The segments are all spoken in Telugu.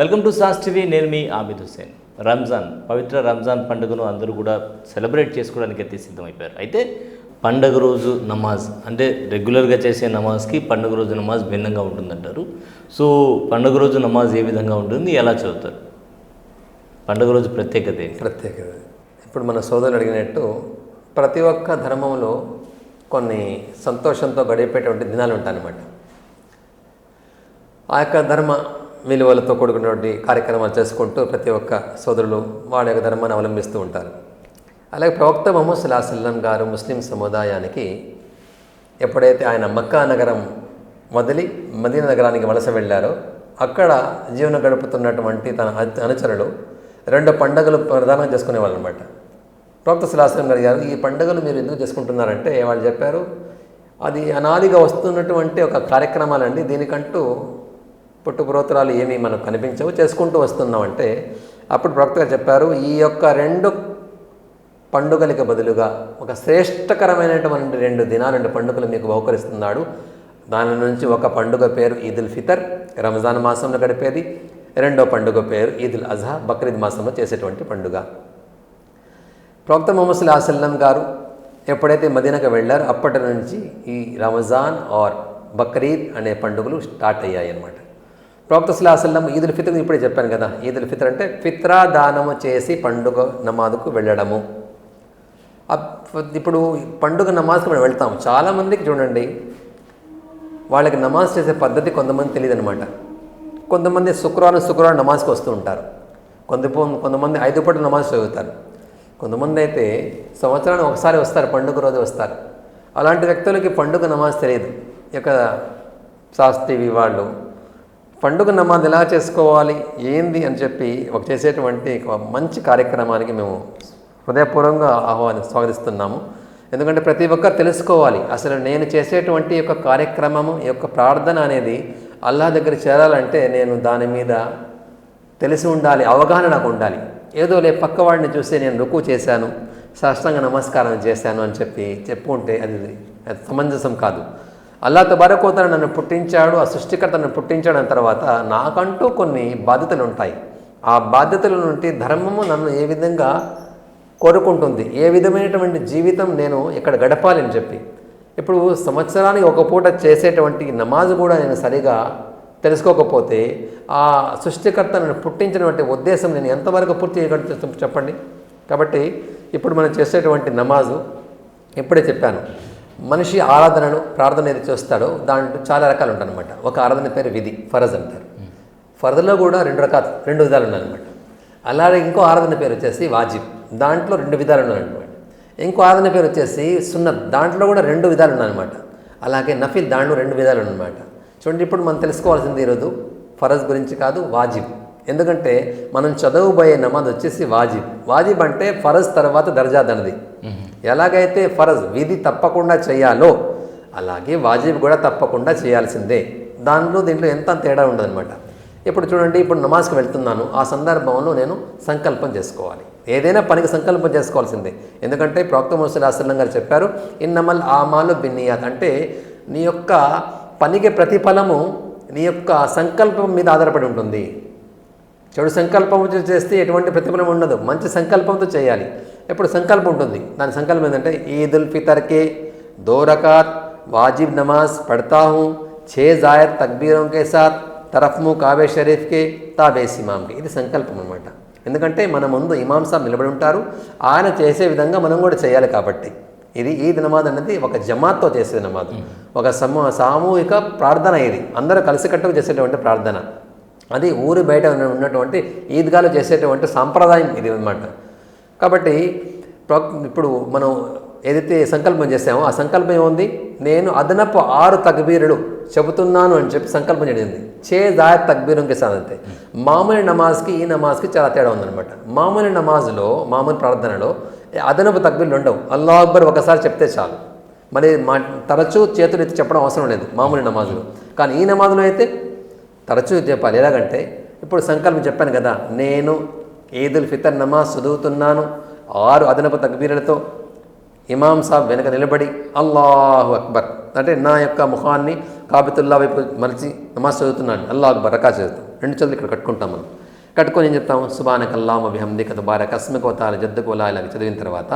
Welcome to sauce TV. నేను మీ ఆబిద్ హుసేన్. పవిత్ర రంజాన్ పండుగను అందరూ కూడా సెలబ్రేట్ చేసుకోవడానికి అయితే సిద్ధమైపోయారు. అయితే పండుగ రోజు నమాజ్ అంటే రెగ్యులర్గా చేసే నమాజ్కి పండుగ రోజు నమాజ్ భిన్నంగా ఉంటుందంటారు. సో పండుగ రోజు నమాజ్ ఏ విధంగా ఉంటుంది, ఎలా చదువుతారు? పండుగ రోజు ప్రత్యేకత ఇప్పుడు మన సోదరులు అడిగినట్టు ప్రతి ఒక్క ధర్మంలో కొన్ని సంతోషంతో గడిపేటువంటి దినాలు ఉంటాయన్నమాట. ఆ యొక్క ధర్మ విలువలతో కూడుకున్నటువంటి కార్యక్రమాలు చేసుకుంటూ ప్రతి ఒక్క సోదరులు వాడి యొక్క ధర్మాన్ని అవలంబిస్తూ ఉంటారు. అలాగే ప్రవక్త ముహమ్మద్ సల్లల్లాహు అలైహి వసల్లం గారు ముస్లిం సముదాయానికి ఎప్పుడైతే ఆయన మక్కా నగరం వదిలి మదీనా నగరానికి వలస వెళ్ళారో అక్కడ జీవనం గడుపుతున్నటువంటి తన అనుచరులు 2 పండుగలు ప్రధానంగా చేసుకునేవాళ్ళు అనమాట. ప్రవక్త సల్లల్లాహు అలైహి వసల్లం గారు ఈ పండుగలు మీరు ఎందుకు చేసుకుంటున్నారంటే వాళ్ళు చెప్పారు, అది అనాదిగా వస్తున్నటువంటి ఒక కార్యక్రమాలండి, దీనికంటూ పుట్టుపురోత్తరాలు ఏమీ మనకు కనిపించవు, చేసుకుంటూ వస్తున్నామంటే అప్పుడు ప్రవక్త గారు చెప్పారు, ఈ యొక్క 2 పండుగలకు బదులుగా ఒక శ్రేష్టకరమైనటువంటి 2 దినాలు 2 పండుగలు మీకు బహుకరిస్తున్నాడు. దాని నుంచి ఒక పండుగ పేరు ఈదుల్ ఫితర్, రంజాన్ మాసంలో గడిపేది. 2వ పండుగ పేరు ఈదుల్ అజహా, బక్రీద్ మాసంలో చేసేటువంటి పండుగ. ప్రవక్త ముహమ్మద్ సల్లల్లాహు అలైహి వసల్లం గారు ఎప్పుడైతే మదీనాకు వెళ్ళారో అప్పటి నుంచి ఈ రంజాన్ ఆర్ బక్రీద్ అనే పండుగలు స్టార్ట్ అయ్యాయి అన్నమాట. ప్రవక్త సల్లల్లాహు అలైహి వసల్లం ఈదుల్ ఫితర్ ఇప్పుడే చెప్పాను కదా, ఈదుల్ ఫితర్ అంటే ఫిత్రా దానము చేసి పండుగ నమాజ్కు వెళ్ళడము. ఇప్పుడు పండుగ నమాజ్కి మనం వెళ్తాం. చాలామందికి చూడండి, వాళ్ళకి నమాజ్ చేసే పద్ధతి కొంతమంది తెలియదు అనమాట. కొంతమంది శుక్రవారం నమాజ్కి వస్తూ ఉంటారు, కొంతమంది 5 పూటలు నమాజ్ చదువుతారు, కొంతమంది అయితే సంవత్సరానికి ఒకసారి వస్తారు, పండుగ రోజు వస్తారు. అలాంటి వ్యక్తులకి పండుగ నమాజ్ తెలియదు. ఇక సాస్ టీవీ వాళ్ళు పండుగ నమాజ్ ఎలా చేసుకోవాలి ఏంది అని చెప్పి చేసేటువంటి ఒక మంచి కార్యక్రమానికి మేము హృదయపూర్వకంగా స్వాగతిస్తున్నాము. ఎందుకంటే ప్రతి ఒక్కరు తెలుసుకోవాలి, అసలు నేను చేసేటువంటి యొక్క కార్యక్రమము యొక్క ప్రార్థన అనేది అల్లాహ్ దగ్గర చేరాలంటే నేను దాని మీద తెలిసి ఉండాలి, అవగాహన నాకు ఉండాలి. ఏదో పక్కవాడిని చూస్తే నేను రుకు చేశాను, సాష్టాంగ నమస్కారం చేశాను అని చెప్పుకుంటే అది సమంజసం కాదు. అల్లాహ్ తబారక వ తఆలా నన్ను పుట్టించాడు, ఆ సృష్టికర్త నన్ను పుట్టించాడు అన్న తర్వాత నాకంటూ కొన్ని బాధ్యతలు ఉంటాయి. ఆ బాధ్యతల నుండి ధర్మము నన్ను ఏ విధంగా కోరుకుంటుంది, ఏ విధమైనటువంటి జీవితం నేను ఇక్కడ గడపాలి అని చెప్పి. ఇప్పుడు సంవత్సరానికి ఒక పూట చేసేటువంటి నమాజ్ కూడా నేను సరిగా తెలుసుకోకపోతే ఆ సృష్టికర్త నన్ను పుట్టించినటువంటి ఉద్దేశం నేను ఎంతవరకు పూర్తి చేయగలుగుతాను చెప్పండి. కాబట్టి ఇప్పుడు మనం చేసేటువంటి నమాజు ఇప్పుడే చెప్పాను, మనిషి ఆరాధనను ప్రార్థన ఏది చేస్తాడో దాంట్లో చాలా రకాలు ఉంటాయన్నమాట. ఒక ఆరాధన పేరు విధి, ఫరజ్ అంటారు. ఫరజ్లో కూడా 2 విధాలు ఉన్నాయన్నమాట. అలాగే ఇంకో ఆరాధన పేరు వచ్చేసి వాజిబ్, దాంట్లో 2 విధాలు ఉన్నాయన్నమాట. ఇంకో ఆరాధన పేరు వచ్చేసి సున్నత్, దాంట్లో కూడా 2 విధాలు ఉన్నాయన్నమాట. అలాగే నఫిల్, దాంట్లో 2 విధాలు ఉన్నమాట. చూడండి, ఇప్పుడు మనం తెలుసుకోవాల్సింది ఈరోజు ఫరజ్ గురించి కాదు, వాజిబ్. ఎందుకంటే మనం చదవబోయే నమాజ్ వచ్చేసి వాజిబ్ అంటే ఫరజ్ తర్వాత దర్జా దనది. ఎలాగైతే ఫరజ్ విధి తప్పకుండా చేయాలో అలాగే వాజిబ్ కూడా తప్పకుండా చేయాల్సిందే. దీంట్లో ఎంత తేడా ఉండదన్నమాట. ఇప్పుడు చూడండి, ఇప్పుడు నమాజ్కి వెళ్తున్నాను, ఆ సందర్భంలో నేను సంకల్పం చేసుకోవాలి. ఏదైనా పనికి సంకల్పం చేసుకోవాల్సిందే. ఎందుకంటే ప్రవక్త ముహమ్మద్ సల్లల్లాహు అలైహి వసల్లం గారు చెప్పారు, ఇన్నమల్ ఆమాలు బిన్నియాత్, అంటే నీ యొక్క పనికి ప్రతిఫలము నీ యొక్క సంకల్పం మీద ఆధారపడి ఉంటుంది. చెడు సంకల్పం చేస్తే ఎటువంటి ప్రతిఫలం ఉండదు, మంచి సంకల్పంతో చేయాలి. ఎప్పుడు సంకల్పం ఉంటుంది, దాని సంకల్పం ఏంటంటే ఈదుల్ ఫితర్కే 2 రకాత్ వాజిబ్ నమాజ్ పढ़ता हूँ, 6 जायद तकबीरों के साथ तरफ मुँह काबे शरीफ के ताबेस इमाम के. ఇది సంకల్పం అనమాట. ఎందుకంటే మన ముందు ఇమాం సాబ్ నిలబడి ఉంటారు, ఆయన చేసే విధంగా మనం కూడా చేయాలి. కాబట్టి ఇది ఈద్ నమాజ్ అనేది ఒక జమాత్తో చేసే నమాజ్, ఒక సామూహిక ప్రార్థన. ఇది అందరూ కలిసికట్టుగా చేసేటువంటి ప్రార్థన. అది ఊరి బయట ఉన్నటువంటి ఈద్గాలో చేసేటువంటి సాంప్రదాయం ఇది అన్నమాట. కాబట్టి ఇప్పుడు మనం ఏదైతే సంకల్పం చేసామో ఆ సంకల్పం ఏముంది, నేను అదనపు 6 తక్బీరులు చెబుతున్నాను అని చెప్పి సంకల్పం చేయండి. 6 జాయద్ తక్బీరుంకే సాధంతే. మామూలు నమాజ్కి ఈ నమాజ్కి చాలా తేడా ఉందన్నమాట. మామూలు నమాజ్లో, మామూలు ప్రార్థనలో అదనపు తక్బీర్లు ఉండవు. అల్లాహు అక్బర్ ఒకసారి చెప్తే చాలు, మరి తరచూ చేతులు ఎత్తి చెప్పడం అవసరం లేదు మామూలు నమాజ్లో. కానీ ఈ నమాజ్లో అయితే తరచూ చెప్పాలి. ఎలాగంటే ఇప్పుడు సంకల్పం చెప్పాను కదా, నేను ఈదుల్ ఫితర్ నమాజ్ చదువుతున్నాను 6 అదనపు తక్బీర్లతో, ఇమాం సాబ్ వెనక నిలబడి అల్లాహు అక్బర్ అంటే నా యొక్క ముఖాన్ని కాబతుల్లా వైపు మలిచి నమాజ్ చదువుతున్నాను, అల్లాహు అక్బర్ రకా చదువుతాం. 2 చేతులు ఇక్కడ కట్టుకుంటాం మనం. కట్టుకొని ఏం చెప్తాము, సుబ్హానకల్లాహుమ్మ బిహమ్దిక తబారక అస్ముక వ తఆలా జద్దుక వలా ఇలాగ చదివిన తర్వాత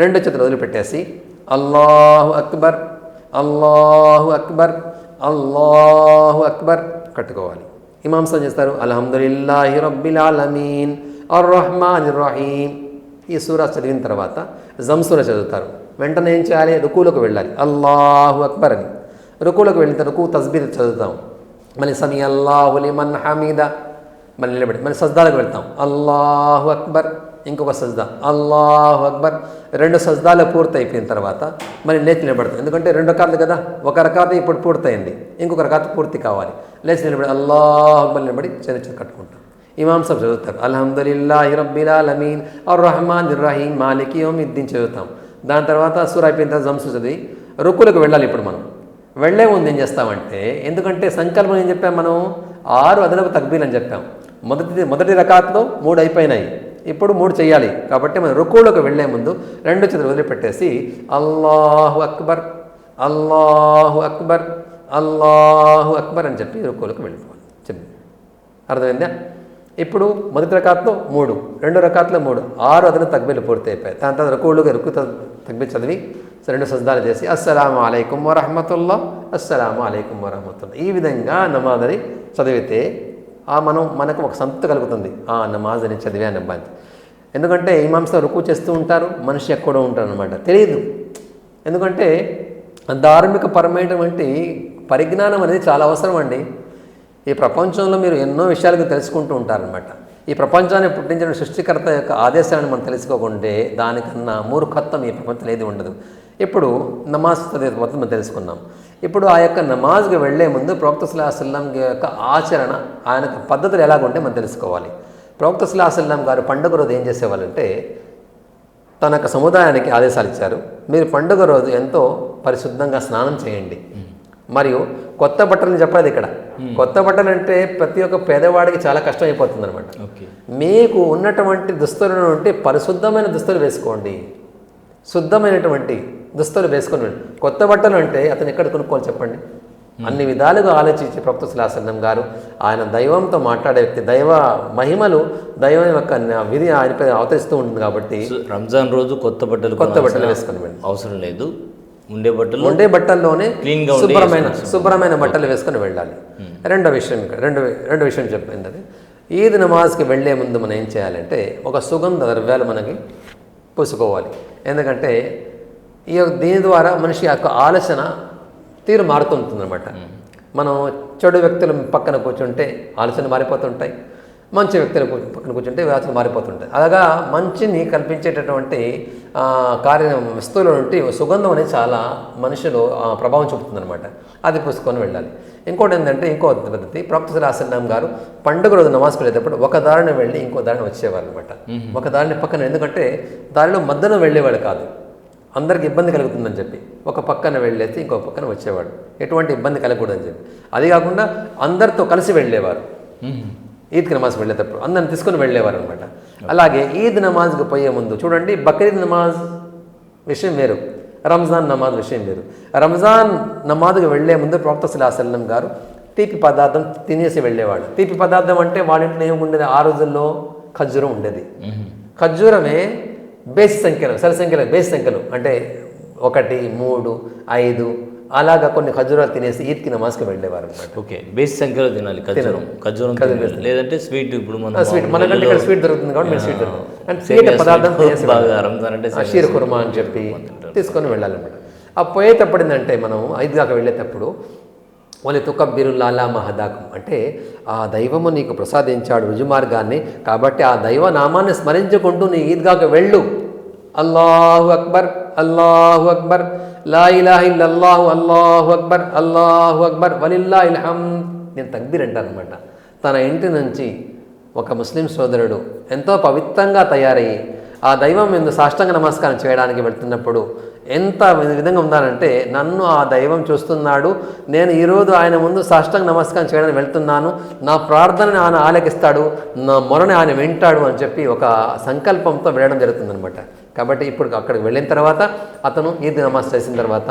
రెండు చేతులు వదిలిపెట్టేసి అల్లాహు అక్బర్ అల్లాహు అక్బర్ అల్లాహు అక్బర్ కట్టుకోవాలి. ఇమామ్స్ ఏం చేస్తారు, అల్హమ్దులిల్లాహి రబ్బిల్ ఆలమీన్ అర్రహ్మానిర్ రహీం. ఈ సూరా చదివిన తర్వాత జంసూర చదువుతారు. వెంటనే ఏం చేయాలి, రుకూలోకి వెళ్ళాలి, అల్లాహు అక్బర్ అని. రుకూలోకి వెళ్ళిన రుకూ తస్బీహ్ చదువుతాం. మళ్ళీ సమీ అల్లాహు లిమన్ హమీద, మళ్ళీ నిలబడి మళ్ళీ సజ్దాలకు వెళ్తాం, అల్లాహు అక్బర్, ఇంకొక సజ్దా అల్లాహు అక్బర్. రెండు సజ్దాలు పూర్తి అయిపోయిన తర్వాత మళ్ళీ లేచి నిలబడతాం. ఎందుకంటే రెండు రకాలు కదా, ఒక రకాత ఇప్పుడు పూర్తయింది, ఇంకొక రకాత పూర్తి కావాలి. లేచి నిలబడి అల్లాహు అక్బర్ నిలబడి చేతి కట్టుకుంటాం. ఇమాం సాబ్ చదువుతారు అల్హమ్దులిల్లాహి రబ్బిల్ ఆలమీన్ అర్రహ్మానిర్ రహీం మాలికి యౌమిద్దీన్ చదువుతాం. దాని తర్వాత సూరా అయిపోయిన తర్వాత జంసు చదివి రుకులకు వెళ్ళాలి. ఇప్పుడు మనం వెళ్ళే ముందు ఏం చేస్తామంటే, ఎందుకంటే సంకల్పం ఏం చెప్పాం మనం, 6 అదనపు తక్బీర్ అని చెప్పాం. మొదటి రకాత్లో 3 అయిపోయినాయి, ఇప్పుడు 3 చేయాలి. కాబట్టి మనం రుకులోకి వెళ్ళే ముందు రెండు చేతులు వదిలిపెట్టేసి అల్లాహు అక్బర్ అల్లాహు అక్బర్ అల్లాహు అక్బర్ అని చెప్పి రుకులోకి వెళ్ళిపోవాలి. చెప్పి అర్థమైందా? ఇప్పుడు మొదటి రకాత్లో 3, రెండో రకాత్లో 3, 6 అదనపు తక్బీర్లు పూర్తి అయిపోయాయి. దాని తర్వాత రుకు తక్బీర్ చదివి రెండు సజ్దాలు చేసి అస్సలాము అలైకుం వరహ్మతుల్లాహ్ అస్సలాము అలైకుం వరహ్మతుల్లాహ్. ఈ విధంగా నమాజ్ని చదివితే మనకు ఒక సంతృప్తి కలుగుతుంది, నమాజ్ అని చదివాను అబ్బాయి. ఎందుకంటే ఇమామ్స్తో రుకు చేస్తూ ఉంటారు, మనిషి ఎక్కడో ఉంటారు అనమాట, తెలియదు. ఎందుకంటే ధార్మిక పరమైనటువంటి పరిజ్ఞానం అనేది చాలా అవసరం అండి. ఈ ప్రపంచంలో మీరు ఎన్నో విషయాలకు తెలుసుకుంటూ ఉంటారనమాట. ఈ ప్రపంచాన్ని పుట్టించిన సృష్టికర్త యొక్క ఆదేశాలను మనం తెలుసుకోకుంటే దానికన్నా మూర్ఖత్వం ఈ ప్రపంచంలో ఏది ఉండదు. ఇప్పుడు నమాజ్ మొత్తం మనం తెలుసుకున్నాం. ఇప్పుడు ఆ యొక్క నమాజ్కి వెళ్లే ముందు ప్రవక్త సల్లల్లాహు అలైహి వసల్లం యొక్క ఆచరణ, ఆయన పద్ధతులు ఎలాగుంటే మనం తెలుసుకోవాలి. ప్రవక్త సల్లల్లాహు అలైహి వసల్లం గారు పండుగ రోజు ఏం చేసేవాళ్ళంటే, తన యొక్క సముదాయానికి ఆదేశాలు ఇచ్చారు, మీరు పండుగ రోజు ఎంతో పరిశుద్ధంగా స్నానం చేయండి, మరియు కొత్త బట్టలను చెప్పలేదు ఇక్కడ. కొత్త బట్టలు అంటే ప్రతి ఒక్క పేదవాడికి చాలా కష్టం అయిపోతుంది అనమాట. మీకు ఉన్నటువంటి దుస్తుల నుండి పరిశుద్ధమైన దుస్తులు వేసుకోండి, శుద్ధమైనటువంటి దుస్తులు వేసుకొని. కొత్త బట్టలు అంటే అతను ఎక్కడ కొనుక్కోవాలి చెప్పండి? అన్ని విధాలుగా ఆలోచించి ప్రవక్త సల్లల్లాహు అలైహి వసల్లం గారు, ఆయన దైవంతో మాట్లాడే వ్యక్తి, దైవ మహిమలు, దైవం యొక్క విధి ఆయనపై అవతరిస్తూ ఉంటుంది. కాబట్టి రంజాన్ రోజు కొత్త బట్టలు వేసుకొని అవసరం లేదు, ఉండే బట్టల్లోనే శుభ్రమైన బట్టలు వేసుకొని వెళ్ళాలి. రెండో విషయం చెప్పింది అది, ఈద్ నమాజ్కి వెళ్లే ముందు మనం ఏం చేయాలంటే ఒక సుగంధ ద్రవ్యాలు మనకి పూసుకోవాలి. ఎందుకంటే దీని ద్వారా మనిషి యొక్క ఆలోచన తీరు మారుతుంటుందన్నమాట. మనం చెడు వ్యక్తుల పక్కన కూర్చుంటే ఆలోచన మారిపోతుంటాయి, మంచి వ్యక్తుల పక్కన కూర్చుంటే ఆలోచన మారిపోతుంటాయి. అలాగా మంచిని కల్పించేటటువంటి వస్తువుల నుండి సుగంధం అనేది చాలా మనుషులు ప్రభావం చూపుతుందన్నమాట. అది పూసుకొని వెళ్ళాలి. ఇంకోటి ఏంటంటే, ఇంకో పద్ధతి, ప్రవక్త సల్లల్లాహు అలైహి వసల్లం గారు పండుగ రోజు నమాజ్కి వెళ్ళేటప్పుడు ఒక దారిని వెళ్ళి ఇంకో దారిని వచ్చేవారు అనమాట. ఒక దారిని పక్కన, ఎందుకంటే దారిలో మధ్యలో వెళ్ళేవాడు కాదు, అందరికి ఇబ్బంది కలుగుతుందని చెప్పి ఒక పక్కన వెళ్ళేసి ఇంకో పక్కన వచ్చేవాడు, ఎటువంటి ఇబ్బంది కలగకూడదని చెప్పి. అది కాకుండా అందరితో కలిసి వెళ్ళేవారు. ఈద్కి నమాజ్ వెళ్ళేటప్పుడు అందరిని తీసుకొని వెళ్ళేవారు అనమాట. అలాగే ఈద్ నమాజ్కి పోయే ముందు చూడండి, బక్రీద్ నమాజ్ విషయం వేరు, రంజాన్ నమాజ్ విషయం వేరు. రంజాన్ నమాజ్కి వెళ్లే ముందు ప్రవక్త సల్లల్లాహు అలైహి వసల్లం గారు తీపి పదార్థం తినేసి వెళ్ళేవాడు. తీపి పదార్థం అంటే వాళ్ళ ఇంట్లో ఏముండేది, ఆ రోజుల్లో ఖర్జూరం ఉండేది. ఖర్జూరమే బేస్ సంఖ్యలు, సరి సంఖ్యలు, బేస్ సంఖ్యలు అంటే 1, 3, 5 అలాగా కొన్ని ఖర్జూరాలు తినేసి ఈద్కి నమాజ్కి వెళ్ళేవారు అనమాట. ఓకే, బేస్ సంఖ్యలో తినాలి ఖర్జూరం, లేదంటే స్వీట్. ఇప్పుడు స్వీట్ మనకంటే ఇక్కడ స్వీట్ దొరుకుతుంది కాబట్టి మేము స్వీట్ దొరుకుతుంది అంటే స్వీట్ పదార్థం షీర్ కుర్మా అని చెప్పి తీసుకొని వెళ్ళాలన్నమాట. ఆ పోయేటప్పుడు ఏంటంటే, మనం ఈద్గాకి వెళ్ళేటప్పుడు వాళ్ళు తుకబ్బిరుల్లా అలా మహదాకం అంటే ఆ దైవము నీకు ప్రసాదించాడు రుజుమార్గాన్ని, కాబట్టి ఆ దైవ నామాన్ని స్మరించుకుంటూ నీ ఈద్గాకి వెళ్ళు. అల్లాహు అక్బర్ అల్లాహు అక్బర్ లా ఇలాహ ఇల్లల్లాహు అల్లాహు అక్బర్ అల్లాహు అక్బర్ వలిల్లాహిల్ హమ్ద్. నేను తక్బీర్ అంటాను అనమాట. తన ఇంటి నుంచి ఒక ముస్లిం సోదరుడు ఎంతో పవిత్రంగా తయారయ్యి ఆ దైవం ముందు సాష్టాంగ నమస్కారం చేయడానికి వెళ్తున్నప్పుడు ఎంత విధంగా ఉండాలంటే, నన్ను ఆ దైవం చూస్తున్నాడు, నేను ఈరోజు ఆయన ముందు సాష్టాంగ నమస్కారం చేయడానికి వెళ్తున్నాను, నా ప్రార్థనని ఆయన ఆలకిస్తాడు, నా మొరని ఆయన వింటాడు అని చెప్పి ఒక సంకల్పంతో వెళ్ళడం జరుగుతుందనమాట. కాబట్టి ఇప్పుడు అక్కడికి వెళ్ళిన తర్వాత అతను ఈద్ నమాజ్ చేసిన తర్వాత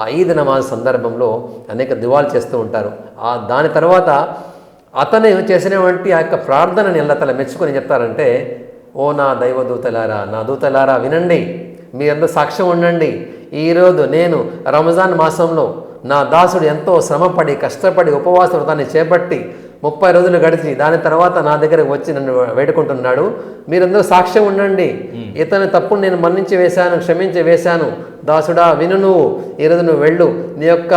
ఆ ఈద్ నమాజ్ సందర్భంలో అనేక దువాలు చేస్తూ ఉంటారు. దాని తర్వాత అతను చేసినటువంటి ఆ యొక్క ప్రార్థనని అల్లాహ్ తఆలా మెచ్చుకొని చెప్తారంటే, ఓ నా దైవదూతలారా, నా దూతలారా వినండి, మీరందరూ సాక్ష్యం ఉండండి. ఈరోజు నేను రంజాన్ మాసంలో నా దాసుడు ఎంతో శ్రమపడి కష్టపడి ఉపవాస వ్రతాన్ని చేపట్టి 30 రోజులు గడిచి దాని తర్వాత నా దగ్గరకు వచ్చి నన్ను వేడుకుంటున్నాడు. మీరందరూ సాక్ష్యం ఉండండి, ఇతని తప్పును నేను మన్నించి వేశాను, క్షమించి వేశాను. దాసుడా విను, నువ్వు ఈరోజు నువ్వు వెళ్ళు, నీ యొక్క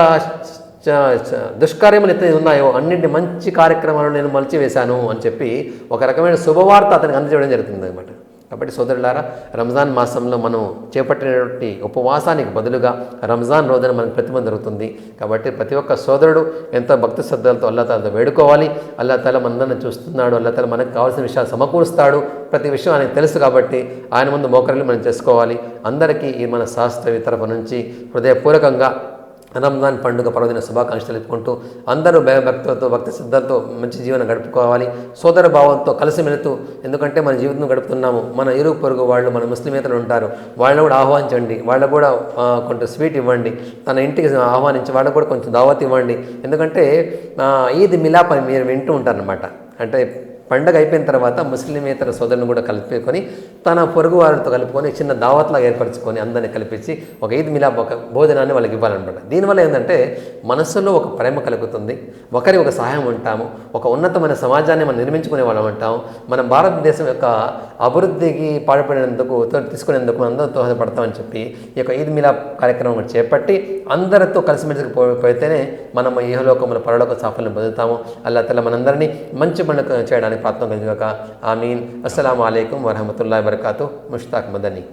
దుష్కార్యములు ఎత్తి ఉన్నాయో అన్నింటి మంచి కార్యక్రమాలను నేను మలిచి వేశాను అని చెప్పి ఒక రకమైన శుభవార్త అతనికి అందజేయడం జరుగుతుంది అనమాట. కాబట్టి సోదరులారా, రంజాన్ మాసంలో మనం చేపట్టినటువంటి ఉపవాసానికి బదులుగా రంజాన్ రోజున మనకు ప్రతిఫలం దొరుకుతుంది. కాబట్టి ప్రతి ఒక్క సోదరుడు ఎంతో భక్తి శ్రద్ధలతో అల్లాహ్ తాలాతో వేడుకోవాలి. అల్లాహ్ తాలా మనందరిని చూస్తున్నాడు, అల్లాహ్ తాలా మనకు కావాల్సిన విషయాలు సమకూరుస్తాడు. ప్రతి విషయం ఆయనకు తెలుసు కాబట్టి ఆయన ముందు మోకరిల్లి మనం చేసుకోవాలి. అందరికీ ఈ మన శాస్త్రవి తరపు నుంచి హృదయపూర్వకంగా రంజాన్ పండుగ పర్వదిన శుభాకాంక్షలు తెలుపుకుంటూ అందరూ భయభక్తులతో భక్తి శ్రద్ధలతో మంచి జీవనం గడుపుకోవాలి, సోదర భావంతో కలిసి మెలుతూ. ఎందుకంటే మన జీవితం గడుపుతున్నాము, మన ఇరుగు పొరుగు వాళ్ళు మన ముస్లిమేతలు ఉంటారు, వాళ్ళని కూడా ఆహ్వానించండి, వాళ్ళకు కూడా కొంచెం స్వీట్ ఇవ్వండి, తన ఇంటికి ఆహ్వానించి వాళ్ళకు కూడా కొంచెం దావత్ ఇవ్వండి. ఎందుకంటే ఈద్ మిలాప్ అని మీరు వింటూ ఉంటారనమాట. అంటే పండగ అయిపోయిన తర్వాత ముస్లిమేతర సోదరులను కూడా కలుపుకొని తన పొరుగు వారితో కలుపుకొని చిన్న దావత్లాగా ఏర్పరచుకొని అందరినీ కల్పించి ఒక ఈద్ మిలాప్ ఒక భోజనాన్ని వాళ్ళకి ఇవ్వాలన్నమాట. దీనివల్ల ఏంటంటే మనసులో ఒక ప్రేమ కలుగుతుంది, ఒకరి ఒక సహాయం ఉంటాము, ఒక ఉన్నతమైన సమాజాన్ని మనం నిర్మించుకునే వాళ్ళం ఉంటాము. మన భారతదేశం యొక్క అభివృద్ధికి పాటుపడినందుకు తీసుకునేందుకు అందరూ దోహదపడతామని చెప్పి ఈ యొక్క ఈద్ మిలాప్ కార్యక్రమం చేపట్టి అందరితో కలిసిమెలిసి పోతేనే మనం ఇహలోకముల పరలోక సాఫల్యం పొందుతాము. అల్లాహ్ తఆలా మనందరినీ మంచి పండుగ చేయడానికి ప్రార్థన కలిగాక. ఆమీన్. అస్సలాము అలైకుం వరహమతుల్లాహి వబరకాతుహ్. ముష్తాక్ మదనీ.